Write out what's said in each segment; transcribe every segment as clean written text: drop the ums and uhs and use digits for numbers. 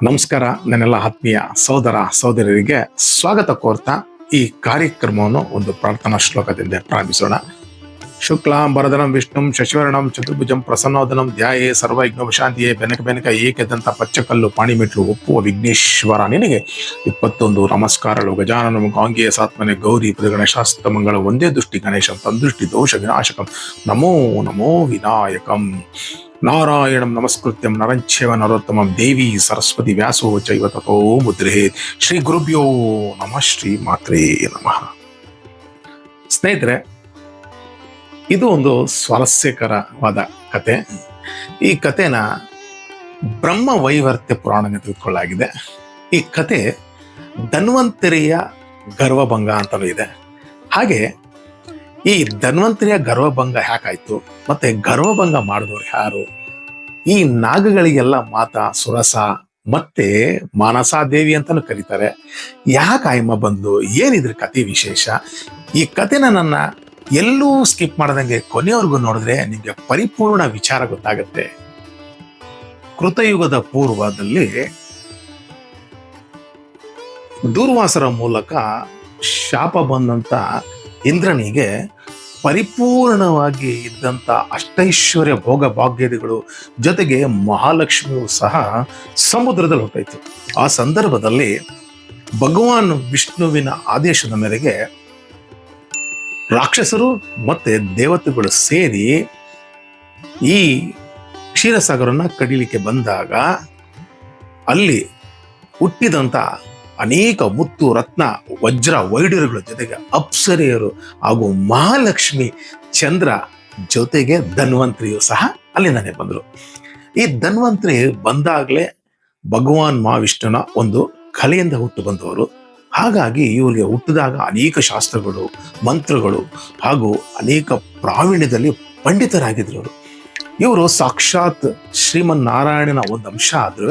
ನಮಸ್ಕಾರ. ನನ್ನೆಲ್ಲ ಆತ್ಮೀಯ ಸಹೋದರ ಸಹೋದರರಿಗೆ ಸ್ವಾಗತ ಕೋರ್ತಾ ಈ ಕಾರ್ಯಕ್ರಮವನ್ನು ಒಂದು ಪ್ರಾರ್ಥನಾ ಶ್ಲೋಕದಿಂದ ಪ್ರಾರಂಭಿಸೋಣ. ಶುಕ್ಲಾಂಬರಧರಂ ವಿಷ್ಣುಂ ಶಶಿವರ್ಣಂ ಚತುರ್ಭುಜಂ ಪ್ರಸನ್ನೋದನಂ ಧ್ಯಾಯೇ ಸರ್ವವಿಘ್ನೋಪಶಾಂತಿಯೇ ಬೆನಕ ಬೆನಕ ಏಕದಂತ ಪಚ್ಚಕಲ್ಲು ಪಾಣಿಮೆಟ್ಲು ಒಪ್ಪುವ ವಿಘ್ನೇಶ್ವರ ನಿನಗೆ 21 ನಮಸ್ಕಾರಗಳು. ಗಜಾನನಂ ಗಾಂಗೇಯ ಸಾತ್ಮನೆ ಗೌರಿ ಗಣೇಶಾಸ್ತ ಮಂಗಳ ಒಂದೇ ದೃಷ್ಟಿ ಗಣೇಶಂ ತಂದೃಷ್ಟಿ ದೋಷ ವಿನಾಶಕಂ ನಮೋ ನಮೋ ವಿನಾಯಕಂ. ನಾರಾಯಣಂ ನಮಸ್ಕೃತ್ಯಂ ನರಂಚೇವ ನರೋತ್ತಮಂ ದೇವಿ ಸರಸ್ವತಿ ವ್ಯಾಸೋ ಚೈವ ತಥೋ ಮುದ್ರೇ. ಶ್ರೀ ಗುರುಭ್ಯೋ ನಮಃ. ಶ್ರೀ ಮಾತ್ರೇ ನಮಃ. ಸ್ನೇಹಿತರೆ, ಇದು ಒಂದು ಸ್ವಾರಸ್ಯಕರವಾದ ಕತೆ. ಈ ಕಥೆನ ಬ್ರಹ್ಮ ವೈವರ್ತ್ಯ ಪುರಾಣದಿಂದ ತೆಗೆದುಕೊಳ್ಳಲಾಗಿದೆ. ಈ ಕತೆ ಧನ್ವಂತರಿಯ ಗರ್ವಭಂಗ ಅಂತಲೂ ಇದೆ. ಹಾಗೆ ಈ ಧನ್ವಂತರಿಯ ಗರ್ವಭಂಗ ಯಾಕಾಯ್ತು, ಮತ್ತೆ ಗರ್ವಭಂಗ ಮಾಡಿದವರು ಯಾರು, ಈ ನಾಗಗಳಿಗೆಲ್ಲ ಮಾತಾ ಸುರಸ ಮತ್ತೆ ಮಾನಸಾದೇವಿ ಅಂತಾನು ಕರೀತಾರೆ. ಯಾಕೆ ಆಯಮ್ಮ ಬಂದು, ಏನಿದ್ರ ಕತೆ ವಿಶೇಷ? ಈ ಕತೆನ ನನ್ನ ಎಲ್ಲೂ ಸ್ಕಿಪ್ ಮಾಡದಂಗೆ ಕೊನೆಯವರೆಗೂ ನೋಡಿದ್ರೆ ನಿಮ್ಗೆ ಪರಿಪೂರ್ಣ ವಿಚಾರ ಗೊತ್ತಾಗತ್ತೆ. ಕೃತಯುಗದ ಪೂರ್ವದಲ್ಲಿ ದೂರ್ವಾಸರ ಮೂಲಕ ಶಾಪ ಬಂದಂತ ಇಂದ್ರನಿಗೆ ಪರಿಪೂರ್ಣವಾಗಿ ಇದ್ದಂಥ ಅಷ್ಟೈಶ್ವರ್ಯ ಭೋಗ ಭಾಗ್ಯತೆಗಳು ಜೊತೆಗೆ ಮಹಾಲಕ್ಷ್ಮಿಯು ಸಹ ಸಮುದ್ರದಲ್ಲಿ ಹೊರಟಾಯ್ತು. ಆ ಸಂದರ್ಭದಲ್ಲಿ ಭಗವಾನ್ ವಿಷ್ಣುವಿನ ಆದೇಶದ ಮೇರೆಗೆ ರಾಕ್ಷಸರು ಮತ್ತೆ ದೇವತೆಗಳು ಸೇರಿ ಈ ಕ್ಷೀರಸಾಗರನ್ನ ಕಡಿಲಿಕ್ಕೆ ಬಂದಾಗ ಅಲ್ಲಿ ಹುಟ್ಟಿದಂತ ಅನೇಕ ಮುತ್ತು ರತ್ನ ವಜ್ರ ವೈಡೂರ್ಯಗಳ ಜೊತೆಗೆ ಅಪ್ಸರೆಯರು ಹಾಗೂ ಮಹಾಲಕ್ಷ್ಮಿ ಚಂದ್ರ ಜೊತೆಗೆ ಧನ್ವಂತರಿಯು ಸಹ ಅಲ್ಲಿಂದಾನೆ ಬಂದರು. ಈ ಧನ್ವಂತರಿ ಬಂದಾಗಲೇ ಭಗವಾನ್ ಮಹಾವಿಷ್ಣುನ ಒಂದು ಕಲೆಯಿಂದ ಹುಟ್ಟು ಬಂದವರು. ಹಾಗಾಗಿ ಇವರಿಗೆ ಹುಟ್ಟಿದಾಗ ಅನೇಕ ಶಾಸ್ತ್ರಗಳು, ಮಂತ್ರಗಳು ಹಾಗೂ ಅನೇಕ ಪ್ರಾವೀಣ್ಯದಲ್ಲಿ ಪಂಡಿತರಾಗಿದ್ರು. ಇವರು ಸಾಕ್ಷಾತ್ ಶ್ರೀಮನ್ನಾರಾಯಣನ ಒಂದು ಅಂಶ ಆದ್ರೂ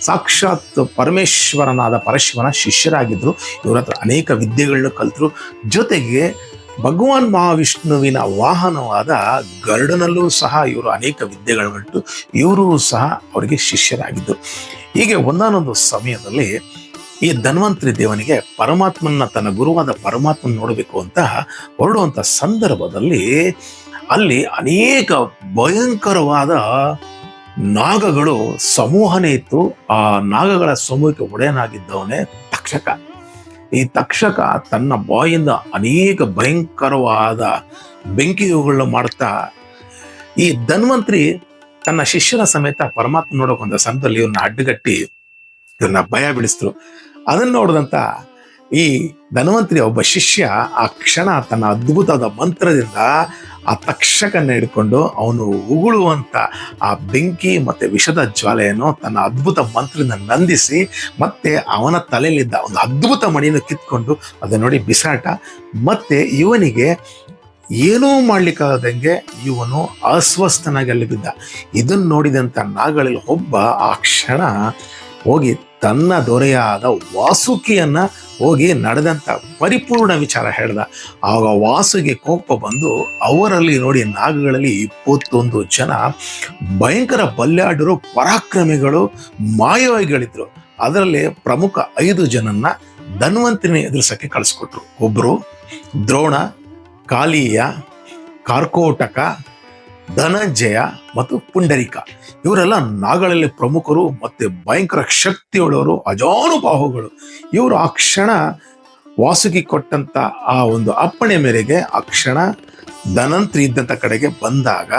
ಸಾಕ್ಷಾತ್ ಪರಮೇಶ್ವರನಾದ ಪರಶಿವನ ಶಿಷ್ಯರಾಗಿದ್ರು. ಇವರ ಹತ್ರ ಅನೇಕ ವಿದ್ಯೆಗಳನ್ನ ಕಲಿತರು. ಜೊತೆಗೆ ಭಗವಾನ್ ಮಹಾವಿಷ್ಣುವಿನ ವಾಹನವಾದ ಗರುಡನಲ್ಲೂ ಸಹ ಇವರು ಅನೇಕ ವಿದ್ಯೆಗಳು ಇವರು ಸಹ ಅವರಿಗೆ ಶಿಷ್ಯರಾಗಿದ್ದು. ಹೀಗೆ ಒಂದಾನೊಂದು ಸಮಯದಲ್ಲಿ ಈ ಧನ್ವಂತರಿ ದೇವನಿಗೆ ಪರಮಾತ್ಮನ, ತನ್ನ ಗುರುವಾದ ಪರಮಾತ್ಮನ ನೋಡಬೇಕು ಅಂತ ಹೊರಡುವಂಥ ಸಂದರ್ಭದಲ್ಲಿ ಅಲ್ಲಿ ಅನೇಕ ಭಯಂಕರವಾದ ನಾಗಗಳು ಸಮೂಹನೇ ಇತ್ತು. ಆ ನಾಗಗಳ ಸಮೂಹಕ್ಕೆ ಒಡೆಯನಾಗಿದ್ದವನೇ ತಕ್ಷಕ. ಈ ತಕ್ಷಕ ತನ್ನ ಬಾಯಿಂದ ಅನೇಕ ಭಯಂಕರವಾದ ಬೆಂಕಿಗಳನ್ನ ಮಾಡ್ತಾ ಈ ಧನ್ವಂತರಿ ತನ್ನ ಶಿಷ್ಯನ ಸಮೇತ ಪರಮಾತ್ಮ ನೋಡೋಕೊಂಡ ಸಂದರ್ಭದಲ್ಲಿ ಇವ್ರನ್ನ ಅಡ್ಡಗಟ್ಟಿ ಇವ್ರನ್ನ ಭಯ ಬಿಡಿಸಿದ್ರು. ಅದನ್ನು ನೋಡಿದಂತ ಈ ಧನ್ವಂತರಿ ಒಬ್ಬ ಶಿಷ್ಯ ಆ ಕ್ಷಣ ತನ್ನ ಅದ್ಭುತವಾದ ಮಂತ್ರದಿಂದ ಆ ತಕ್ಷಕನ್ನ ಹಿಡ್ಕೊಂಡು ಅವನು ಉಗುಳುವಂತ ಆ ಬೆಂಕಿ ಮತ್ತೆ ವಿಷದ ಜ್ವಾಲೆಯನ್ನು ತನ್ನ ಅದ್ಭುತ ಮಂತ್ರದಿಂದ ನಂದಿಸಿ ಮತ್ತೆ ಅವನ ತಲೆಯಲ್ಲಿದ್ದ ಒಂದು ಅದ್ಭುತ ಮಣಿಯನ್ನು ಕಿತ್ಕೊಂಡು ಅದನ್ನ ನೋಡಿ ಬಿಸಾಟ. ಮತ್ತೆ ಇವನಿಗೆ ಏನೂ ಮಾಡ್ಲಿಕ್ಕಾಗದಂಗೆ ಇವನು ಅಸ್ವಸ್ಥನಾಗಿ ಅಲ್ಲಿ ಬಿದ್ದ. ಇದನ್ನು ನೋಡಿದಂಥ ನಾಗಗಳಲ್ಲಿ ಒಬ್ಬ ಆ ಕ್ಷಣ ಹೋಗಿ ತನ್ನ ದೊರೆಯಾದ ವಾಸುಕಿಯನ್ನ ಹೋಗಿ ನಡೆದಂತ ಪರಿಪೂರ್ಣ ವಿಚಾರ ಹೇಳ್ದ. ಆಗ ವಾಸುಗೆ ಕೋಪ ಬಂದು ಅವರಲ್ಲಿ ನೋಡಿ ನಾಗಗಳಲ್ಲಿ 21 ಜನ ಭಯಂಕರ ಬಲ್ಯಾಡರು, ಪರಾಕ್ರಮಿಗಳು, ಮಾಯವಾಗಿಗಳಿದ್ರು. ಅದರಲ್ಲಿ ಪ್ರಮುಖ 5 ಜನನ್ನ ಧನ್ವಂತರಿನ ಎದುರಿಸಕ್ಕೆ ಕಳಿಸ್ಕೊಟ್ರು. ಒಬ್ರು ದ್ರೋಣ, ಕಾಲೀಯ, ಕಾರ್ಕೋಟಕ, ಧನಂಜಯ ಮತ್ತು ಪುಂಡರಿಕ. ಇವರೆಲ್ಲ ನಾಗಗಳಲ್ಲಿ ಪ್ರಮುಖರು ಮತ್ತೆ ಭಯಂಕರ ಶಕ್ತಿಯುಳ್ಳವರು, ಅಜಾನುಬಾಹುಗಳು. ಇವರು ಆ ಕ್ಷಣ ವಾಸುಕಿ ಕೊಟ್ಟಂತ ಆ ಒಂದು ಅಪ್ಪಣೆ ಮೇರೆಗೆ ಆ ಕ್ಷಣ ಧನ್ವಂತರಿ ಇದ್ದಂಥ ಕಡೆಗೆ ಬಂದಾಗ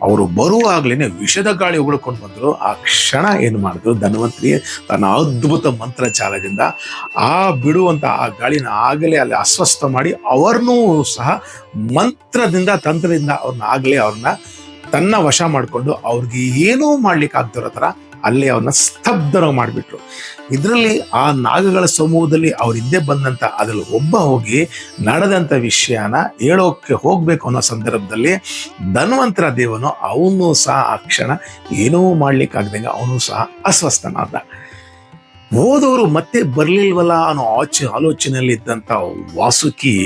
ಅವರು ಬರುವಾಗ್ಲೇನೆ ವಿಷದ ಗಾಳಿ ಉಗುಳ್ಕೊಂಡು ಬಂದರು. ಆ ಕ್ಷಣ ಏನು ಮಾಡಿದ್ರು, ಧನ್ವಂತರಿ ತನ್ನ ಅದ್ಭುತ ಮಂತ್ರಚಾಲದಿಂದ ಆ ಬಿಡುವಂತ ಆ ಗಾಳಿನ ಆಗಲೇ ಅಲ್ಲಿ ಅಸ್ವಸ್ಥ ಮಾಡಿ ಅವರನ್ನೂ ಸಹ ಮಂತ್ರದಿಂದ ತಂತ್ರದಿಂದ ಅವ್ರನ್ನ ತನ್ನ ವಶ ಮಾಡಿಕೊಂಡು ಅವ್ರಿಗೆ ಏನೂ ಮಾಡ್ಲಿಕ್ಕೆ ಆಗ್ದಿರೋ ಥರ ಅಲ್ಲಿ ಅವ್ರನ್ನ ಸ್ತಬ್ಧರ ಮಾಡಿಬಿಟ್ರು. ಇದರಲ್ಲಿ ಆ ನಾಗಗಳ ಸಮೂಹದಲ್ಲಿ ಅವರಿದ್ದೇ ಬಂದಂತ ಅದ್ರಲ್ಲಿ ಒಬ್ಬ ಹೋಗಿ ನಡೆದಂಥ ವಿಷಯನ ಹೇಳೋಕ್ಕೆ ಹೋಗ್ಬೇಕು ಅನ್ನೋ ಸಂದರ್ಭದಲ್ಲಿ ಧನ್ವಂತರ ದೇವನು ಅವನು ಸಹ ಆ ಕ್ಷಣ ಏನೂ ಮಾಡ್ಲಿಕ್ಕಾಗ್ದಂಗೆ ಅವನು ಸಹ ಅಸ್ವಸ್ಥನಾದ. ಹೋದವರು ಮತ್ತೆ ಬರ್ಲಿಲ್ವಲ್ಲ ಅನ್ನೋ ಆಲೋಚನೆಯಲ್ಲಿ ಇದ್ದಂಥ ವಾಸುಕಿ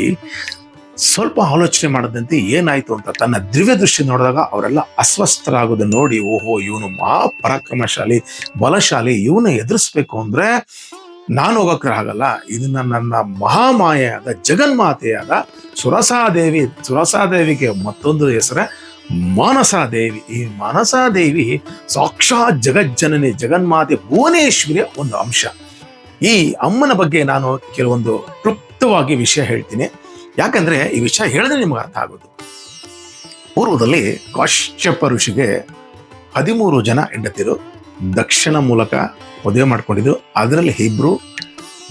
ಸ್ವಲ್ಪ ಆಲೋಚನೆ ಮಾಡದಂತೆ ಏನಾಯ್ತು ಅಂತ ತನ್ನ ದಿವ್ಯ ದೃಷ್ಟಿ ನೋಡಿದಾಗ ಅವರೆಲ್ಲ ಅಸ್ವಸ್ಥರಾಗೋದನ್ನ ನೋಡಿ, ಓಹೋ ಇವನು ಮಹಾ ಪರಾಕ್ರಮಶಾಲಿ, ಬಲಶಾಲಿ, ಇವನು ಎದುರಿಸ್ಬೇಕು ಅಂದ್ರೆ ನಾನು ಹೋಗಕ್ಕೆ ಆಗಲ್ಲ, ಇದನ್ನ ನನ್ನ ಮಹಾಮಾಯೆಯಾದ ಜಗನ್ಮಾತೆಯಾದ ಸುರಸಾದೇವಿಗೆ ಮತ್ತೊಂದು ಹೆಸರೇ ಮಾನಸಾದೇವಿ. ಈ ಮಾನಸಾದೇವಿ ಸಾಕ್ಷಾತ್ ಜಗಜ್ಜನನಿ, ಜಗನ್ಮಾತೆ ಭುವನೇಶ್ವರಿಯ ಒಂದು ಅಂಶ. ಈ ಅಮ್ಮನ ಬಗ್ಗೆ ನಾನು ಕೆಲವೊಂದು ಕ್ಲುಪ್ತವಾಗಿ ವಿಷಯ ಹೇಳ್ತೀನಿ, ಯಾಕಂದ್ರೆ ಈ ವಿಷಯ ಹೇಳಿದ್ರೆ ನಿಮ್ಗೆ ಅರ್ಥ ಆಗೋದು. ಪೂರ್ವದಲ್ಲಿ ಕಾಶ್ಯಪ ಋಷಿಗೆ 13 ಜನ ಹೆಂಡತಿರು ದಕ್ಷಿಣ ಮೂಲಕ ಮದುವೆ ಮಾಡ್ಕೊಂಡಿದ್ದು. ಅದರಲ್ಲಿ ಇಬ್ರು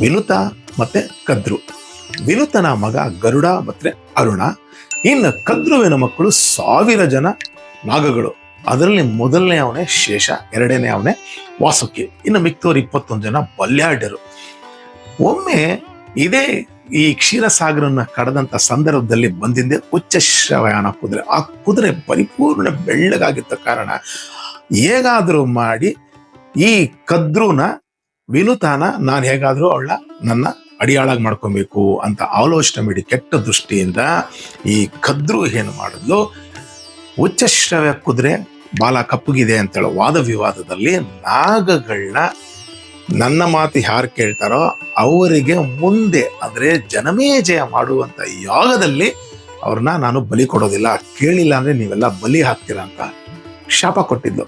ವಿನುತ ಮತ್ತೆ ಕದ್ರು. ವಿನುತನ ಮಗ ಗರುಡ ಮತ್ತೆ ಅರುಣ. ಇನ್ನು ಕದ್ರುವಿನ ಮಕ್ಕಳು 1000 ಜನ ನಾಗಗಳು. ಅದರಲ್ಲಿ ಮೊದಲನೇ ಅವನೇ ಶೇಷ, ಎರಡನೇ ಅವನೇ ವಾಸುಕಿ, ಇನ್ನು ಮಿಕ್ತೋರು 21 ಜನ ಬಲ್ಯಾಢ್ಯರು. ಒಮ್ಮೆ ಇದೇ ಈ ಕ್ಷೀರಸಾಗರನ್ನ ಕಡದಂತ ಸಂದರ್ಭದಲ್ಲಿ ಬಂದಿಂದೆ ಉಚ್ಚಶ್ರವಯಾನ ಕುದುರೆ. ಆ ಕುದುರೆ ಪರಿಪೂರ್ಣ ಬೆಳ್ಳಗಾಗಿದ್ದ ಕಾರಣ ಹೇಗಾದ್ರೂ ಮಾಡಿ ಈ ಕದ್ರುನ ವಿನುತಾನ ನಾನು ಹೇಗಾದ್ರೂ ಅವಳ ನನ್ನ ಅಡಿಯಾಳಾಗಿ ಮಾಡ್ಕೊಬೇಕು ಅಂತ ಆಲೋಚನೆ ಮಾಡಿ ಕೆಟ್ಟ ದೃಷ್ಟಿಯಿಂದ ಈ ಕದ್ರು ಏನು ಮಾಡಿದ್ಲು, ಉಚ್ಚಶ್ರವ ಕುದುರೆ ಬಾಲ ಕಪ್ಪಗಿದೆ ಅಂತೇಳೋ ವಾದ ವಿವಾದದಲ್ಲಿ ನಾಗಗಳನ್ನ ನನ್ನ ಮಾತು ಯಾರು ಕೇಳ್ತಾರೋ ಅವರಿಗೆ ಮುಂದೆ ಅಂದ್ರೆ ಜನಮೇಜಯ ಮಾಡುವಂತ ಯಾಗದಲ್ಲಿ ಅವ್ರನ್ನ ನಾನು ಬಲಿ ಕೊಡೋದಿಲ್ಲ, ಕೇಳಿಲ್ಲ ಅಂದ್ರೆ ನೀವೆಲ್ಲ ಬಲಿ ಹಾಕ್ತೀರಾ ಅಂತ ಶಾಪ ಕೊಟ್ಟಿದ್ದು.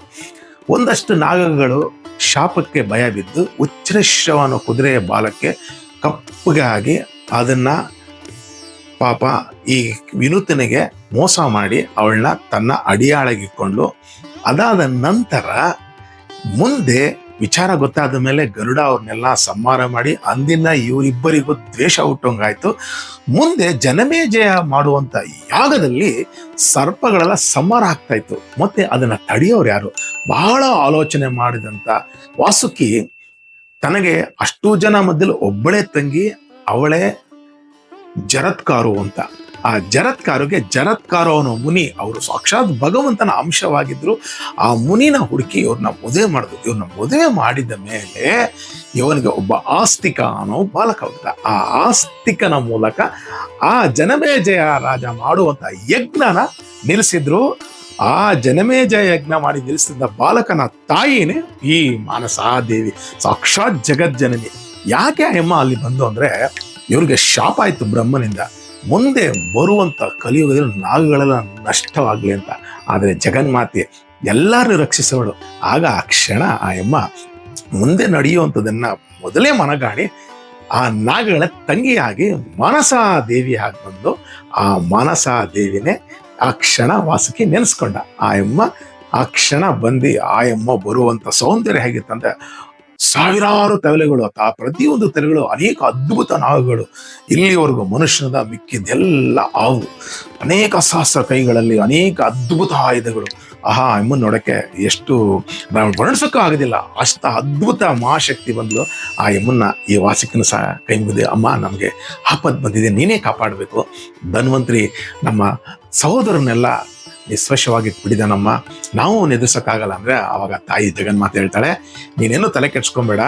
ಒಂದಷ್ಟು ನಾಗಗಳು ಶಾಪಕ್ಕೆ ಭಯ ಬಿದ್ದು ಉಚ್ಚಶ್ರವ ಅನ್ನೋ ಕುದುರೆಯ ಬಾಲಕ್ಕೆ ಕಪ್ಪಗಾಗಿ ಅದನ್ನ ಪಾಪ ಈ ವಿನೂತನಿಗೆ ಮೋಸ ಮಾಡಿ ಅವಳನ್ನ ತನ್ನ ಅಡಿಯಾಳಗಿಕೊಂಡು, ಅದಾದ ನಂತರ ಮುಂದೆ ವಿಚಾರ ಗೊತ್ತಾದ ಮೇಲೆ ಗರುಡ ಅವ್ರನ್ನೆಲ್ಲ ಸಂಹಾರ ಮಾಡಿ ಅಂದಿನ ಇವರಿಬ್ಬರಿಗೂ ದ್ವೇಷ ಹುಟ್ಟಂಗಾಯ್ತು. ಮುಂದೆ ಜನಮೇಜಯ ಮಾಡುವಂತ ಯಾಗದಲ್ಲಿ ಸರ್ಪಗಳೆಲ್ಲ ಸಂಹಾರ ಆಗ್ತಾ ಇತ್ತು. ಮತ್ತೆ ಅದನ್ನ ತಡೆಯೋರು ಯಾರು? ಬಹಳ ಆಲೋಚನೆ ಮಾಡಿದಂತ ವಾಸುಕಿ ತನಗೆ ಅಷ್ಟು ಜನ ಮಧ್ಯದಲ್ಲಿ ಒಬ್ಬಳೇ ತಂಗಿ, ಅವಳೇ ಜರತ್ಕಾರು ಅಂತ. ಆ ಜರತ್ಕಾರುಗೆ ಜರತ್ಕಾರು ಅನ್ನೋ ಮುನಿ, ಅವರು ಸಾಕ್ಷಾತ್ ಭಗವಂತನ ಅಂಶವಾಗಿದ್ರು. ಆ ಮುನಿನ ಹುಡುಕಿ ಇವ್ರನ್ನ ಮದುವೆ ಮಾಡಿದ್ರು. ಇವ್ರನ್ನ ಮದುವೆ ಮಾಡಿದ ಮೇಲೆ ಇವನಿಗೆ ಒಬ್ಬ ಆಸ್ತಿಕ ಅನ್ನೋ ಬಾಲಕ ಹುಡುಗ. ಆ ಆಸ್ತಿಕನ ಮೂಲಕ ಆ ಜನಮೇಜಯ ರಾಜ ಮಾಡುವಂತ ಯಜ್ಞನ ನಿಲ್ಲಿಸಿದ್ರು. ಆ ಜನಮೇಜಯ ಯಜ್ಞ ಮಾಡಿ ನಿಲ್ಲಿಸಿದ ಬಾಲಕನ ತಾಯಿನೇ ಈ ಮಾನಸಾದೇವಿ, ಸಾಕ್ಷಾತ್ ಜಗಜ್ಜನನಿ. ಯಾಕೆ ಅಮ್ಮ ಅಲ್ಲಿ ಬಂದು ಅಂದ್ರೆ ಇವ್ರಿಗೆ ಶಾಪ ಆಯ್ತು ಬ್ರಹ್ಮನಿಂದ, ಮುಂದೆ ಬರುವಂತ ಕಲಿಯುಗದಲ್ಲಿ ನಾಗಗಳೆಲ್ಲ ನಷ್ಟವಾಗ್ಲಿ ಅಂತ. ಆದರೆ ಜಗನ್ಮಾತೆ ಎಲ್ಲರೂ ರಕ್ಷಿಸೋಳು. ಆಗ ಆ ಕ್ಷಣ ಆ ಅಮ್ಮ ಮುಂದೆ ನಡೆಯುವಂಥದ್ದನ್ನ ಮೊದಲೇ ಮನಗಾಣಿ ಆ ನಾಗಗಳ ತಂಗಿಯಾಗಿ ಮಾನಸಾದೇವಿ ಆಗಿ ಬಂದು ಆ ಮಾನಸಾದೇವಿನೇ ಆ ಕ್ಷಣ ವಾಸುಕಿ ನೆನೆಸ್ಕೊಂಡ. ಆ ಅಮ್ಮ ಆ ಕ್ಷಣ ಬಂದು ಆ ಅಮ್ಮ ಬರುವಂತ ಸೌಂದರ್ಯ ಹೇಗಿತ್ತಂದ್ರೆ ಸಾವಿರಾರು ತಲೆಗಳು, ಆ ಪ್ರತಿಯೊಂದು ತಲೆಗಳು ಅನೇಕ ಅದ್ಭುತ ನಾಗಗಳು. ಇಲ್ಲಿವರೆಗೂ ಮನುಷ್ಯನದ ಮಿಕ್ಕಿದೆಲ್ಲ ಆವು, ಅನೇಕ ಸಹಸ್ರ ಕೈಗಳಲ್ಲಿ ಅನೇಕ ಅದ್ಭುತ ಆಯುಧಗಳು. ಆಹಾ ಅಮ್ಮನ್ ನೋಡಕ್ಕೆ ಎಷ್ಟು ನಾವು ವರ್ಣಿಸೋಕ್ಕೂ ಆಗೋದಿಲ್ಲ, ಅಷ್ಟ ಅದ್ಭುತ ಮಹಾಶಕ್ತಿ ಬಂದ್ಲು. ಆ ಅಮ್ಮನ್ನ ಈ ವಾಸಿಕನ ಸಹ ಕೈ ಮುಗಿದೆ, ಅಮ್ಮ ನಮಗೆ ಆಪತ್ತು ಬಂದಿದೆ, ನೀನೇ ಕಾಪಾಡಬೇಕು. ಧನ್ವಂತರಿ ನಮ್ಮ ಸಹೋದರನ್ನೆಲ್ಲ ನಿಸ್ವಶವಾಗಿ ಬಿಡಿದನಮ್ಮ, ನಾವು ಎದುರಿಸೋಕ್ಕಾಗಲ್ಲ ಅಂದ್ರೆ ಅವಾಗ ತಾಯಿ ಜಗನ್ಮಾತೆ ಹೇಳ್ತಾಳೆ, ನೀನೇನು ತಲೆ ಕೆಡ್ಸ್ಕೊಂಬೇಡ,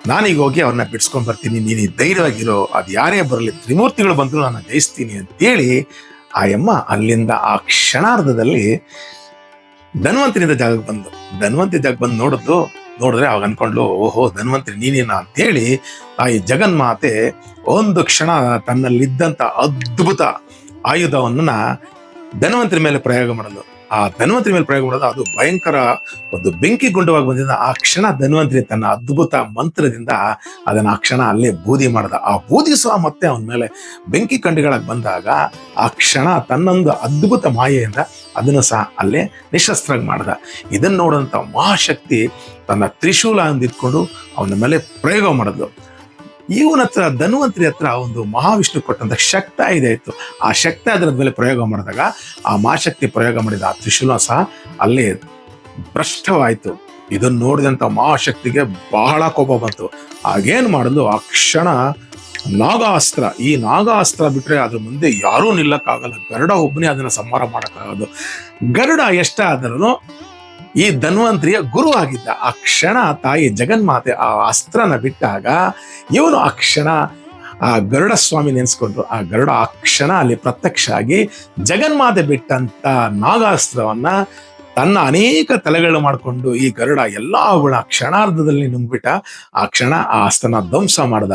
ನಾನೀಗ ಹೋಗಿ ಅವ್ರನ್ನ ಬಿಡ್ಸ್ಕೊಂಡ್ ಬರ್ತೀನಿ, ನೀನು ಧೈರ್ಯವಾಗಿರೋ, ಅದು ಯಾರೇ ಬರಲಿ, ತ್ರಿಮೂರ್ತಿಗಳು ಬಂದ್ರು ನಾನು ಜಯಿಸ್ತೀನಿ ಅಂತೇಳಿ ಆ ಅಮ್ಮ ಅಲ್ಲಿಂದ ಆ ಕ್ಷಣಾರ್ಧದಲ್ಲಿ ಧನ್ವಂತರಿಯಿಂದ ಜಾಗಕ್ಕೆ ಬಂದು ನೋಡಿದ್ರೆ ಅವಾಗ ಅನ್ಕೊಂಡ್ಲು, ಓಹೋ ಧನ್ವಂತರಿ ನೀನೇನ ಅಂತೇಳಿ ತಾಯಿ ಜಗನ್ಮಾತೆ ಒಂದು ಕ್ಷಣ ತನ್ನಲ್ಲಿದ್ದಂಥ ಅದ್ಭುತ ಆಯುಧವನ್ನ ಧನ್ವಂತರಿ ಮೇಲೆ ಪ್ರಯೋಗ ಮಾಡಲು. ಆ ಧನ್ವಂತರಿ ಮೇಲೆ ಪ್ರಯೋಗ ಮಾಡೋದು ಅದು ಭಯಂಕರ ಒಂದು ಬೆಂಕಿ ಗುಂಡವಾಗಿ ಬಂದಿದ್ದ. ಆ ಕ್ಷಣ ಧನ್ವಂತರಿ ತನ್ನ ಅದ್ಭುತ ಮಂತ್ರದಿಂದ ಅದನ್ನ ಆ ಕ್ಷಣ ಅಲ್ಲೇ ಬೂದಿ ಮಾಡ್ದ. ಆ ಬೂದಿ ಸಹ ಮತ್ತೆ ಅವನ ಮೇಲೆ ಬೆಂಕಿ ಕಂಡಿಗಳಾಗಿ ಬಂದಾಗ ಆ ಕ್ಷಣ ತನ್ನೊಂದು ಅದ್ಭುತ ಮಾಯೆಯಿಂದ ಅದನ್ನು ಸಹ ಅಲ್ಲೇ ನಿಶಸ್ತ್ರಾಗಿ ಮಾಡ್ದ. ಇದನ್ನ ನೋಡಂತ ಮಹಾಶಕ್ತಿ ತನ್ನ ತ್ರಿಶೂಲ ಅಂದಿಟ್ಕೊಂಡು ಅವನ ಮೇಲೆ ಪ್ರಯೋಗ ಮಾಡಿದ್ಲು. ಇವನ ಹತ್ರ ಧನ್ವಂತರಿ ಹತ್ರ ಒಂದು ಮಹಾವಿಷ್ಣು ಕೊಟ್ಟಂತ ಶಕ್ತ ಇದೆ ಇತ್ತು. ಆ ಶಕ್ತಿ ಅದರ ಮೇಲೆ ಪ್ರಯೋಗ ಮಾಡಿದಾಗ ಆ ಮಹಾಶಕ್ತಿ ಪ್ರಯೋಗ ಮಾಡಿದ ಆ ತ್ರಿಶೂಲ ಸಹ ಅಲ್ಲಿ ಭ್ರಷ್ಟವಾಯಿತು. ಇದನ್ನು ನೋಡಿದಂಥ ಮಹಾಶಕ್ತಿಗೆ ಬಹಳ ಕೋಪ ಬಂತು. ಆಗೇನು ಮಾಡಿದ್ಲು, ಆ ಕ್ಷಣ ನಾಗಾಸ್ತ್ರ, ಈ ನಾಗಾಸ್ತ್ರ ಬಿಟ್ರೆ ಅದ್ರ ಮುಂದೆ ಯಾರೂ ನಿಲ್ಲಕ್ಕಾಗಲ್ಲ, ಗರುಡ ಒಬ್ಬನೇ ಅದನ್ನ ಸಂಹಾರ ಮಾಡೋಕ್ಕಾಗೋದು. ಗರುಡ ಎಷ್ಟಾದ್ರೂ ಈ ಧನ್ವಂತರಿಯ ಗುರು ಆಗಿದ್ದ. ಆ ಕ್ಷಣ ತಾಯಿ ಜಗನ್ಮಾತೆ ಆ ಅಸ್ತ್ರನ ಬಿಟ್ಟಾಗ ಇವನು ಆ ಕ್ಷಣ ಆ ಗರುಡ ಸ್ವಾಮಿ ನೆನೆಸ್ಕೊಂಡ್ರು. ಆ ಗರುಡ ಆ ಕ್ಷಣ ಅಲ್ಲಿ ಪ್ರತ್ಯಕ್ಷ ಆಗಿ ಜಗನ್ಮಾತೆ ಬಿಟ್ಟಂತ ನಾಗಾಸ್ತ್ರವನ್ನ ತನ್ನ ಅನೇಕ ತಲೆಗಳು ಮಾಡಿಕೊಂಡು ಈ ಗರುಡ ಎಲ್ಲಾ ಗುಣ ಕ್ಷಣಾರ್ಧದಲ್ಲಿ ನುಂಗ್ಬಿಟ್ಟ. ಆ ಕ್ಷಣ ಆ ಅಸ್ತ್ರನ ಧ್ವಂಸ ಮಾಡ್ದ.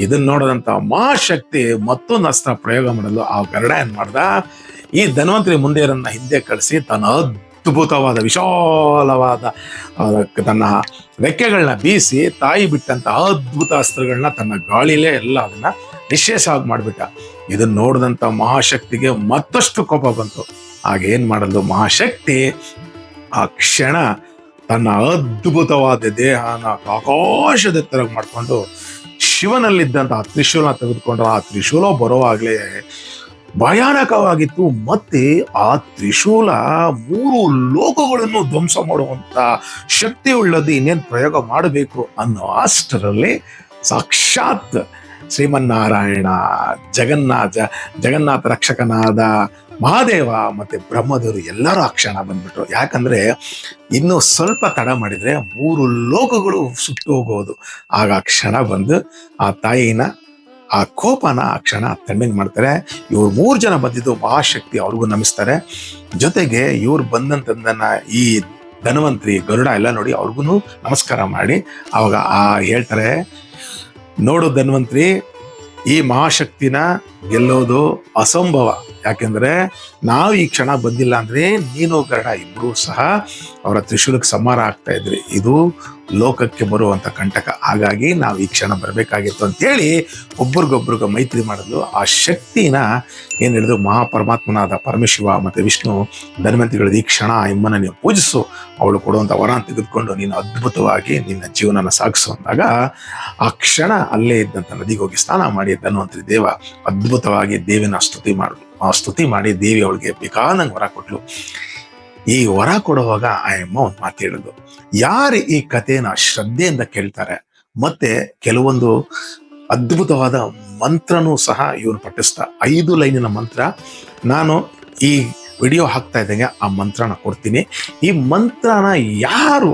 ಇದನ್ನ ನೋಡಿದಂತ ಮಹಾಶಕ್ತಿ ಮತ್ತೊಂದು ಅಸ್ತ್ರ ಪ್ರಯೋಗ ಮಾಡಲು ಆ ಗರುಡ ಏನ್ ಮಾಡ್ದ, ಈ ಧನ್ವಂತರಿ ಮುಂದೆಯರನ್ನ ಹಿಂದೆ ಕಳಿಸಿ ತನ್ನ ಅದ್ಭುತವಾದ ವಿಶಾಲವಾದ ತನ್ನ ರೆಕ್ಕೆಗಳನ್ನ ಬೀಸಿ ತಾಯಿ ಬಿಟ್ಟಂತ ಅದ್ಭುತ ಅಸ್ತ್ರಗಳನ್ನ ತನ್ನ ಗಾಳಿಲೇ ಎಲ್ಲ ಅದನ್ನ ನಿಶ್ಶೇಷವಾಗಿ ಮಾಡಿಬಿಟ್ಟ. ಇದನ್ನ ನೋಡಿದಂತ ಮಹಾಶಕ್ತಿಗೆ ಮತ್ತಷ್ಟು ಕೋಪ ಬಂತು. ಆಗ ಏನ್ ಮಾಡಲು ಮಹಾಶಕ್ತಿ ಆ ಕ್ಷಣ ತನ್ನ ಅದ್ಭುತವಾದ ದೇಹನ ಆಕಾಶದ ಎತ್ತರ ಮಾಡಿಕೊಂಡು ಶಿವನಲ್ಲಿದ್ದಂತ ಆ ತ್ರಿಶೂಲ ತೆಗೆದುಕೊಂಡ್ರೆ ಆ ತ್ರಿಶೂಲ ಬರುವಾಗಲೇ ಭಯಾನಕವಾಗಿತ್ತು. ಮತ್ತೆ ಆ ತ್ರಿಶೂಲ 3 ಲೋಕಗಳನ್ನು ಧ್ವಂಸ ಮಾಡುವಂತ ಶಕ್ತಿ ಉಳ್ಳದು, ಇನ್ನೇನು ಪ್ರಯೋಗ ಮಾಡಬೇಕು ಅನ್ನೋ ಅಷ್ಟರಲ್ಲಿ ಸಾಕ್ಷಾತ್ ಶ್ರೀಮನ್ನಾರಾಯಣ ಜಗನ್ನಾಥ ರಕ್ಷಕನಾದ ಮಹಾದೇವ ಮತ್ತೆ ಬ್ರಹ್ಮದೇವರು ಎಲ್ಲರೂ ಆ ಕ್ಷಣ ಬಂದ್ಬಿಟ್ರು. ಯಾಕಂದ್ರೆ ಇನ್ನು ಸ್ವಲ್ಪ ತಡ ಮಾಡಿದ್ರೆ 3 ಲೋಕಗಳು ಸುಟ್ಟು ಹೋಗೋದು. ಆಗ ಆ ಕ್ಷಣ ಬಂದು ಆ ತಾಯಿನ ಆ ಕೋಪನ ಆ ಕ್ಷಣ ತಣ್ಣಗೆ ಮಾಡ್ತಾರೆ. ಇವ್ರು 3 ಜನ ಬಂದಿದ್ದು ಮಹಾಶಕ್ತಿ ಅವ್ರಿಗೂ ನಮಿಸ್ತಾರೆ. ಜೊತೆಗೆ ಇವ್ರು ಬಂದಂತಂದನ್ನ ಈ ಧನ್ವಂತರಿ ಗರುಡ ಎಲ್ಲ ನೋಡಿ ಅವ್ರಿಗೂ ನಮಸ್ಕಾರ ಮಾಡಿ ಅವಾಗ ಹೇಳ್ತಾರೆ, ನೋಡು ಧನ್ವಂತರಿ, ಈ ಮಹಾಶಕ್ತಿನ ಗೆಲ್ಲೋದು ಅಸಂಭವ. ಯಾಕೆಂದ್ರೆ ನಾವು ಈ ಕ್ಷಣ ಬಂದಿಲ್ಲ ಅಂದ್ರೆ ನೀನು ಗರುಡ ಇಬ್ರು ಸಹ ಅವರ ತ್ರಿಶೂಲಕ್ಕೆ ಸಂಹಾರ ಆಗ್ತಾ ಇದ್ರಿ. ಇದು ಲೋಕಕ್ಕೆ ಬರುವಂತ ಕಂಟಕ. ಹಾಗಾಗಿ ನಾವು ಈ ಕ್ಷಣ ಬರಬೇಕಾಗಿತ್ತು ಅಂತೇಳಿ ಒಬ್ರಿಗೊಬ್ರಿಗೆ ಮೈತ್ರಿ ಮಾಡಲು ಆ ಶಕ್ತಿನ ಏನ್ ಹೇಳಿದ್ರು ಮಹಾಪರಮಾತ್ಮನಾದ ಪರಮೇಶ್ವ ಮತ್ತೆ ವಿಷ್ಣು ಧನ್ವಂತರಿಗಳದ್ದು ಈ ಕ್ಷಣ ಇಮ್ಮನ ನೀವು ಪೂಜಿಸು, ಅವಳು ಕೊಡುವಂತ ವರ ತೆಗೆದುಕೊಂಡು ನೀನು ಅದ್ಭುತವಾಗಿ ನಿನ್ನ ಜೀವನನ ಸಾಗಿಸು ಅಂದಾಗ ಆ ಕ್ಷಣ ಅಲ್ಲೇ ಇದ್ದಂತ ನದಿಗೆ ಹೋಗಿ ಸ್ನಾನ ಮಾಡಿ ಧನ್ವಂತರಿ ದೇವ ಅದ್ಭುತವಾಗಿ ದೇವಿನ ಸ್ತುತಿ ಮಾಡಿ ದೇವಿ ಅವಳಿಗೆ ಬೇಕಾದಂಗೆ ವರ ಕೊಟ್ಲು. ಈ ವರ ಕೊಡುವಾಗ ಆ ಅಮ್ಮ ಒಂದು ಮಾತು ಹೇಳಿದ್ರು, ಯಾರು ಈ ಕಥೆನ ಶ್ರದ್ಧೆಯಿಂದ ಕೇಳ್ತಾರೆ ಮತ್ತೆ ಕೆಲವೊಂದು ಅದ್ಭುತವಾದ ಮಂತ್ರನೂ ಸಹ ಇವ್ರು ಪಠಿಸ್ತಾ 5 ಲೈನಿನ ಮಂತ್ರ ನಾನು ಈ ವಿಡಿಯೋ ಹಾಕ್ತಾ ಇದ್ದಂಗೆ ಆ ಮಂತ್ರನ ಕೊಡ್ತೀನಿ. ಈ ಮಂತ್ರನ ಯಾರು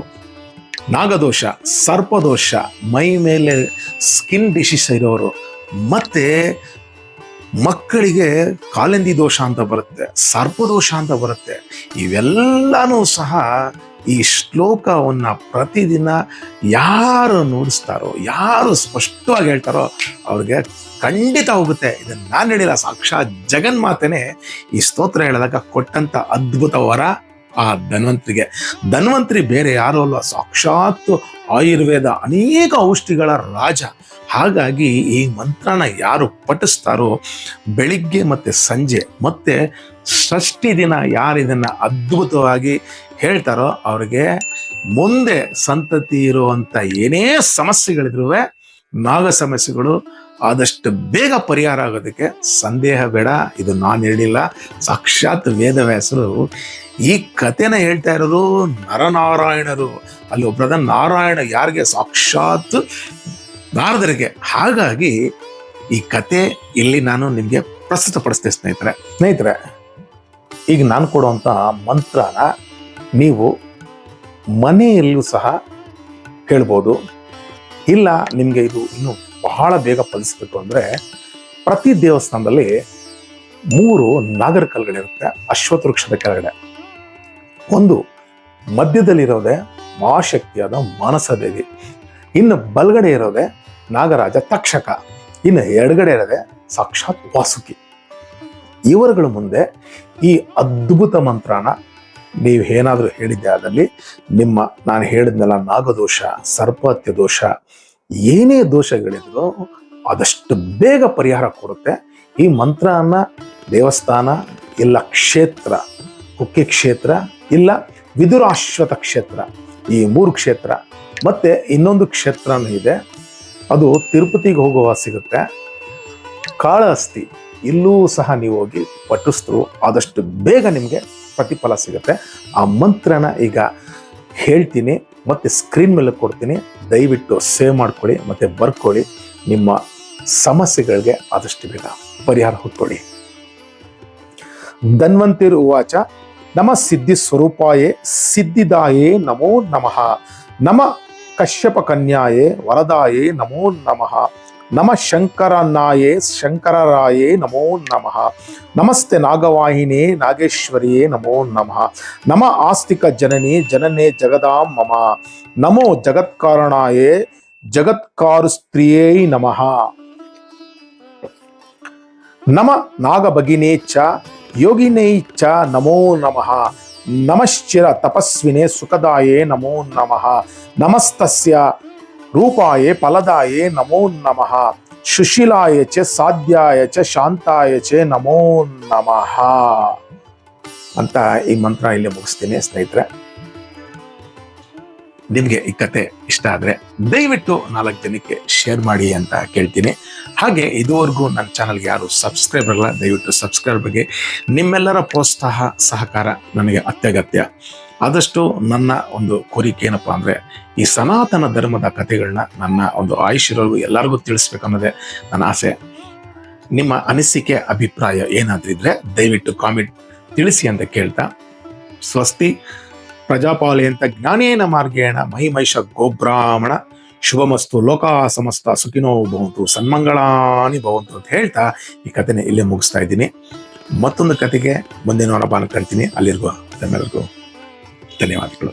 ನಾಗದೋಷ, ಸರ್ಪದೋಷ, ಮೈ ಮೇಲೆ ಸ್ಕಿನ್ ಡಿಸೀಸ್ ಇರೋರು ಮತ್ತೆ ಮಕ್ಕಳಿಗೆ ಕಾಲೆಂದಿ ದೋಷ ಅಂತ ಬರುತ್ತೆ, ಸರ್ಪದೋಷ ಅಂತ ಬರುತ್ತೆ, ಇವೆಲ್ಲನೂ ಸಹ ಈ ಶ್ಲೋಕವನ್ನ ಪ್ರತಿದಿನ ಯಾರು ನುಡಿಸ್ತಾರೋ, ಯಾರು ಸ್ಪಷ್ಟವಾಗಿ ಹೇಳ್ತಾರೋ ಅವ್ರಿಗೆ ಖಂಡಿತ ಹೋಗುತ್ತೆ. ಇದನ್ನ ನಾನು ಹೇಳಿಲ್ಲ, ಸಾಕ್ಷಾತ್ ಜಗನ್ಮಾತೆನೇ ಈ ಸ್ತೋತ್ರ ಹೇಳಿದಾಗ ಕೊಟ್ಟಂತ ಅದ್ಭುತ ವರ ಆ ಧನ್ವಂತರಿ ಬೇರೆ ಯಾರು ಅಲ್ಲ, ಸಾಕ್ಷಾತ್ ಆಯುರ್ವೇದ ಅನೇಕ ಔಷಧಿಗಳ ರಾಜ. ಹಾಗಾಗಿ ಈ ಮಂತ್ರನ ಯಾರು ಪಠಿಸ್ತಾರೋ ಬೆಳಿಗ್ಗೆ ಮತ್ತೆ ಸಂಜೆ ಮತ್ತೆ ಷಷ್ಠಿ ದಿನ ಯಾರು ಇದನ್ನ ಅದ್ಭುತವಾಗಿ ಹೇಳ್ತಾರೋ ಅವ್ರಿಗೆ ಮುಂದೆ ಸಂತತಿ ಇರುವಂತ ಏನೇ ಸಮಸ್ಯೆಗಳಿದ್ರು ನಾಗ ಸಮಸ್ಯೆಗಳು ಆದಷ್ಟು ಬೇಗ ಪರಿಹಾರ ಆಗೋದಕ್ಕೆ ಸಂದೇಹ ಬೇಡ. ಇದು ನಾನು ಹೇಳಿಲ್ಲ, ಸಾಕ್ಷಾತ್ ವೇದವ್ಯಾಸರು ಈ ಕಥೆನ ಹೇಳ್ತಾ ಇರೋರು ನರನಾರಾಯಣರು. ಅಲ್ಲಿ ಒಬ್ಬರದ ನಾರಾಯಣ ಯಾರಿಗೆ, ಸಾಕ್ಷಾತ್ ನಾರದರಿಗೆ. ಹಾಗಾಗಿ ಈ ಕತೆ ಇಲ್ಲಿ ನಾನು ನಿಮಗೆ ಪ್ರಸ್ತುತಪಡಿಸ್ತೇನೆ ಸ್ನೇಹಿತರೆ. ಈಗ ನಾನು ಕೊಡುವಂಥ ಮಂತ್ರನ ನೀವು ಮನೆಯಲ್ಲೂ ಸಹ ಕೇಳ್ಬೋದು. ಇಲ್ಲ ನಿಮಗೆ ಇದು ಇನ್ನು ಬಹಳ ಬೇಗ ಫಲಿಸ್ಬೇಕು ಅಂದರೆ ಪ್ರತಿ ದೇವಸ್ಥಾನದಲ್ಲಿ 3 ನಾಗರ ಕಲ್ಲುಗಳಿರುತ್ತೆ ಅಶ್ವತ್ಥ ವೃಕ್ಷದ ಕೆಳಗಡೆ. ಒಂದು ಮಧ್ಯದಲ್ಲಿರೋದೆ ಮಹಾಶಕ್ತಿಯಾದ ಮಾನಸದೇವಿ, ಇನ್ನು ಬಲಗಡೆ ಇರೋದೆ ನಾಗರಾಜ ತಕ್ಷಕ, ಇನ್ನು ಎಡಗಡೆ ಇರೋದೆ ಸಾಕ್ಷಾತ್ ವಾಸುಕಿ. ಇವರುಗಳ ಮುಂದೆ ಈ ಅದ್ಭುತ ಮಂತ್ರನ ನೀವು ಏನಾದರೂ ಹೇಳಿದ್ದೆ ಆದಲ್ಲಿ ನಾನು ಹೇಳಿದ್ನೆಲ್ಲ ನಾಗದೋಷ, ಸರ್ಪಹತ್ಯ ದೋಷ, ಏನೇ ದೋಷಗಳಿದ್ರು ಆದಷ್ಟು ಬೇಗ ಪರಿಹಾರ ಕೊಡುತ್ತೆ. ಈ ಮಂತ್ರನ ದೇವಸ್ಥಾನ ಇಲ್ಲ ಕ್ಷೇತ್ರ, ಕುಕ್ಕೆ ಕ್ಷೇತ್ರ ಇಲ್ಲ ವಿದುರಾಶ್ವತ ಕ್ಷೇತ್ರ, ಈ 3 ಕ್ಷೇತ್ರ ಮತ್ತೆ ಇನ್ನೊಂದು ಕ್ಷೇತ್ರನೂ ಇದೆ, ಅದು ತಿರುಪತಿಗೆ ಹೋಗುವ ಸಿಗುತ್ತೆ, ಕಾಳಹಸ್ತಿ, ಇಲ್ಲೂ ಸಹ ನೀವು ಹೋಗಿ ಪಠಿಸಿದ್ರು ಆದಷ್ಟು ಬೇಗ ನಿಮಗೆ ಪ್ರತಿಫಲ ಸಿಗುತ್ತೆ. ಆ ಮಂತ್ರನ ಈಗ ಹೇಳ್ತೀನಿ ಮತ್ತೆ ಸ್ಕ್ರೀನ್ ಮೇಲೆ ಕೊಡ್ತೀನಿ, ದಯವಿಟ್ಟು ಸೇವ್ ಮಾಡ್ಕೊಳ್ಳಿ ಮತ್ತೆ ಬರ್ಕೊಳ್ಳಿ. ನಿಮ್ಮ ಸಮಸ್ಯೆಗಳಿಗೆ ಆದಷ್ಟು ಬೇಗ ಪರಿಹಾರ ಹುಡ್ಕೊಳ್ಳಿ. ಧನ್ವಂತರಿ ಉವಾಚ ನಮ ಸಿದ್ಧಿ ಸ್ವರೂಪಾಯೇ ಸಿದ್ಧಿದಾಯೇ ನಮೋ ನಮಃ, ನಮ ಕಶ್ಯಪ ಕನ್ಯಾಯೇ ವರದಾಯೇ ನಮೋ ನಮಃ, ನಮ ಶಂಕರನಾಯೇ ಶಂಕರರಾಯೇ ನಮೋ ನಮಃ. ನಮಸ್ತೆ ನಾಗವಾಹಿನೇ ನಾಗೇಶ್ವರಿಯೇ ನಮೋ ನಮಃ. ನಮ ಆಸ್ತಿಕ ಜನನಿ ಜನನೇ ಜಗದಾಂ ಮಮ. ನಮೋ ಜಗತ್ಕಾರಣಾಯೇ ಜಗತ್ಕಾರುಸ್ತ್ರಿಯೇ ನಮಃ. ನಮ ನಾಗಭಗಿನೇ ಚ ಯೋಗಿನೇ ಚ ನಮೋ ನಮಃ. ನಮಶ್ಚಿರ ತಪಸ್ವಿನೇ ಸುಖದಾಯೇ ನಮೋ ನಮಃ. ನಮಸ್ತಸ್ಯ ರೂಪಾಯೇ ಫಲದಾಯೇ ನಮೋ ನಮಃ. ಸುಶೀಲಾಯ ಚ ಸಾಧ್ಯಾಯ ಚ ಶಾಂತಾಯ ಚ ನಮೋ ನಮಃ ಅಂತ ಈ ಮಂತ್ರ ಇಲ್ಲಿ ಮುಗಿಸ್ತೀನಿ ಸ್ನೇಹಿತರೆ. ನಿಮಗೆ ಈ ಕತೆ ಇಷ್ಟ ಆದರೆ ದಯವಿಟ್ಟು 4 ಜನಕ್ಕೆ ಶೇರ್ ಮಾಡಿ ಅಂತ ಕೇಳ್ತೀನಿ. ಹಾಗೆ ಇದುವರೆಗೂ ನನ್ನ ಚಾನಲ್ಗೆ ಯಾರು ಸಬ್ಸ್ಕ್ರೈಬರ್ ಅಲ್ಲ, ದಯವಿಟ್ಟು ಸಬ್ಸ್ಕ್ರೈಬ್ ಬಗ್ಗೆ ನಿಮ್ಮೆಲ್ಲರ ಪ್ರೋತ್ಸಾಹ ಸಹಕಾರ ನನಗೆ ಅತ್ಯಗತ್ಯ. ಆದಷ್ಟು ನನ್ನ ಒಂದು ಕೋರಿಕೆ ಏನಪ್ಪ ಅಂದರೆ ಈ ಸನಾತನ ಧರ್ಮದ ಕಥೆಗಳನ್ನ ನನ್ನ ಒಂದು ಆಯುಷ್ಯರಿಗೂ ಎಲ್ಲರಿಗೂ ತಿಳಿಸ್ಬೇಕನ್ನೋದೇ ನನ್ನ ಆಸೆ. ನಿಮ್ಮ ಅನಿಸಿಕೆ ಅಭಿಪ್ರಾಯ ಏನಾದ್ರಿದ್ರೆ ದಯವಿಟ್ಟು ಕಾಮೆಂಟ್ ತಿಳಿಸಿ ಅಂತ ಕೇಳ್ತಾ, ಸ್ವಸ್ತಿ ಪ್ರಜಾಪಾಲಯಂತ ಜ್ಞಾನೇನ ಮಾರ್ಗೇಣ ಮಹಿಮೈಷ ಗೋಬ್ರಾಹ್ಮಣ ಶುಭಮಸ್ತು ಲೋಕಾ ಸಮಸ್ತ ಸುಖಿನೋ ಭವಂತು ಸನ್ಮಂಗಳಾನಿ ಭವಂತು ಅಂತ ಹೇಳ್ತಾ ಈ ಕಥೆನ ಇಲ್ಲೇ ಮುಗಿಸ್ತಾ ಇದ್ದೀನಿ. ಮತ್ತೊಂದು ಕತೆಗೆ ಮುಂದಿನ ವಾರ ಕಾಣ್ತೀನಿ. ಅಲ್ಲಿರ್ಗೋ ತಮ್ಮೆಲ್ಲರಿಗೂ ಧನ್ಯವಾದಗಳು.